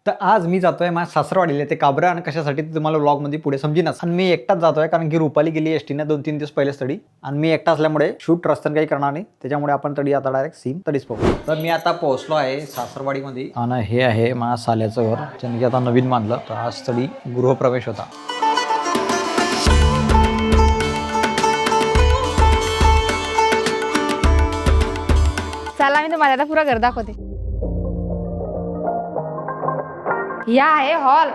तर आज मी जातोय माझ्या सासरवाडीला ते काबरा आणि कशासाठी ते तुम्हाला व्लॉगमध्ये पुढे समजेनच. आणि मी एकटाच जातोय कारण की रुपाली गेली एसटीने 2-3 दिवस पहिले तडी आणि मी एकटा असल्यामुळे शूट रस्त्याने काही करणार नाही. त्याच्यामुळे आपण तडी आता डायरेक्ट सीन तडीच पाहू. तर मी आता पोहोचलो आहे सासरवाडीमध्ये आणि हे आहे माझ्या साल्याचं घर ज्याने की आता नवीन बांधलं. तर आज तडी गृहप्रवेश होता. चला मी तुम्हाला आता पुरा घर दाखवते. या आहे हॉल,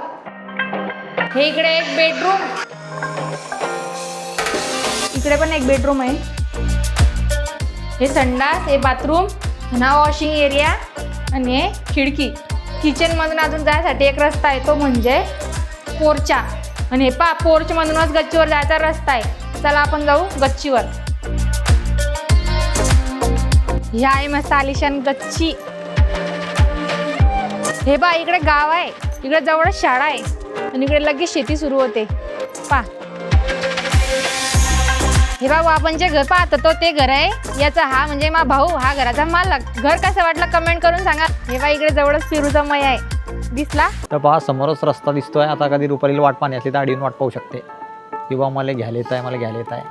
हे इकडे एक बेडरूम, इकडे पण एक बेडरूम आहे. हे संडास, हे बाथरूम, हा वॉशिंग एरिया आणि हे खिडकी. किचन मधून अजून जायसाठी एक रस्ता आहे, तो म्हणजे पोर्चा. आणि हे पा पोर्च मधूनच गच्चीवर जायचा रस्ता आहे. चला आपण जाऊ गच्चीवर. ह्या आहे मस्त आलिशान गच्ची. हे बा इकडे गाव आहे, इकडे जवळच शाळा आहे आणि इकडे लगेच शेती सुरू होते. पा हे बाबू आपण जे घर पाहतो तो ते घर आहे. याचा हा म्हणजे मा भाऊ, हा घराचा मालक. घर कसं वाटलं कमेंट करून सांगा. हे बा इकडे जवळच फिरूचा मय आहे, दिसला तर पहा समोरच रस्ता दिसतोय. आता कधी रुपालीला वाट पाणी असली तर आडीन वाट पाहू शकते किंवा मला घ्यायला येत आहे, मला घ्यायला येत आहे.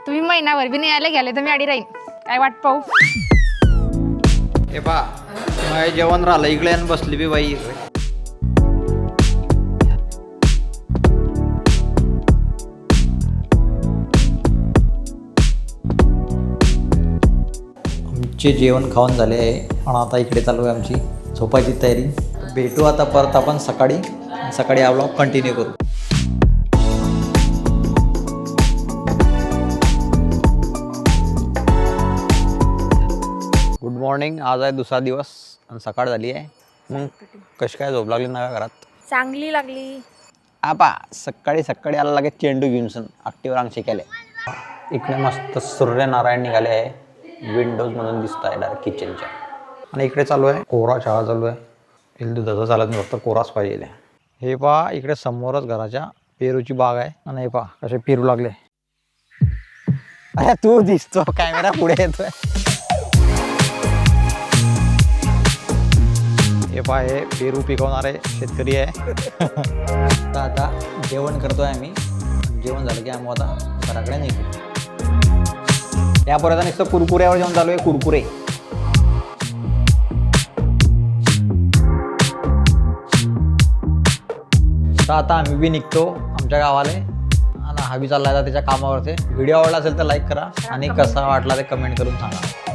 तुम्ही महिनाभर बी नाही आले घ्याले तर मी आडी राहीन. काय वाट पाहू. हे पहा माझे जेवण राहिलं इकडे आणि बसली बी बाई. आमचे जेवण खाऊन झाले आहे आणि आता इकडे चालू आहे आमची झोपायची तयारी. भेटू आता परत आपण सकाळी हा व्लॉग कंटिन्यू करू. Good morning. आज आहे दुसरा दिवस आणि सकाळ झाली आहे. मग कशी काय झोप लागली ना घरात? चांगली लागली. आपा सकाळी आला लागेल चेंडू घेऊन सण ॲक्टिव्ह रांग शिकायला. इकडे मस्त सूर्यनारायण निघाले आहे, विंडोजमधून दिसत आहे डायरेक्ट किचनच्या. आणि इकडे चालू आहे कोरा चहा चालू आहे. इल दुधाचा चालत नाही, फक्त कोराच पाहिजे. हे पहा इकडे समोरच घराच्या पेरूची बाग आहे आणि हे पहा कसे पेरू लागले. अरे तू दिसतो कॅमेरा पुढे येतोय. हे पहा हे पेरू पिकवणारे शेतकरी आहे. तर आता जेवण करतोय आम्ही. जेवण झालं की आम्ही आता घराकडे निघू. यापर्यंत नुसतं कुरकुऱ्यावर जेवण चालू आहे, कुरकुरे. तर आता आम्ही बी निघतो आमच्या गावाला आणि हा बी चालला त्याच्या कामावरती. व्हिडिओ आवडला असेल तर लाईक करा आणि कसा वाटला ते कमेंट करून सांगा.